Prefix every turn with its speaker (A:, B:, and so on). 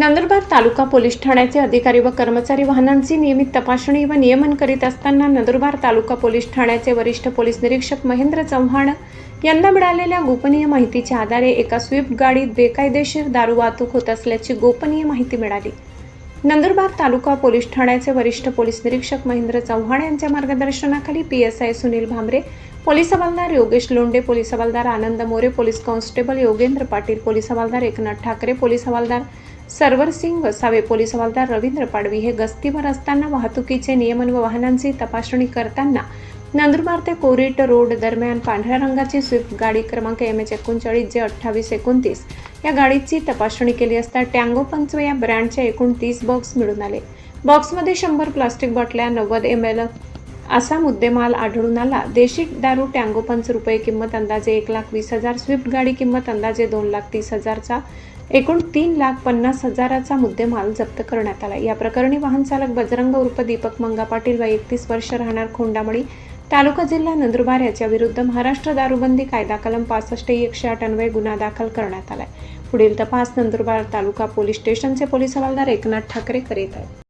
A: नंदुरबार तालुका police ठाण्याचे अधिकारी व कर्मचारी वाहनांची नियमित तपासणी व नियमन करीत असताना नंदुरबार तालुका पोलीस ठाण्याचे वरिष्ठ पोलीस निरीक्षक महेंद्र चव्हाण यांना मिळालेल्या गोपनीय माहितीच्या आधारे एका स्विफ्ट गाडीत बेकायदेशीर दारू वाहतूक होत असल्याची गोपनीय माहिती मिळाली। नंदुरबार तालुका पोलीस ठाण्याचे वरिष्ठ पोलीस निरीक्षक महेंद्र चव्हाण यांच्या मार्गदर्शनाखाली PSI सुनील भामरे, पोलीस हवालदार योगेश लोंढे, पोलीस हवालदार Anand More, police constable Yogendra Patil, police हवालदार एकनाथ ठाकरे, पोलीस हवालदार सरवरसिंग वसावे, पोलीस हवालदार रवींद्र पाडवी हे गस्तीवर असताना वाहतुकीचे नियमन व वाहनांची तपासणी करताना नंदुरबार ते कोरीट रोड दरम्यान पांढऱ्या रंगाची स्विफ्ट गाडी क्रमांक MH39J2829 या गाडीची तपासणी केली असता टँगो पंच या ब्रँडचे एकूण 30 बॉक्स मिळून आले। बॉक्समध्ये 100 प्लास्टिक बाटल्या, 90 ml असा मुद्देमाल आढळून आला। देशी दारू टँगो पंच रुपये किंमत अंदाजे 1,20,000, स्विफ्ट गाडी किंमत अंदाजे 2,30,000चा एकूण 3,50,000चा मुद्देमाल जप्त करण्यात आला। या प्रकरणी वाहन चालक बजरंग उर्फ दीपक मंगा पाटील व 31 वर्ष राहणार खोंडामळी, तालुका जिल्हा नंदुरबार याच्या विरुद्ध महाराष्ट्र दारूबंदी कायदा कलम 65(108) अन्वये गुन्हा दाखल करण्यात आलाय। पुढील तपास नंदुरबार तालुका पोलीस स्टेशनचे पोलीस हवालदार एकनाथ ठाकरे करीत आहेत।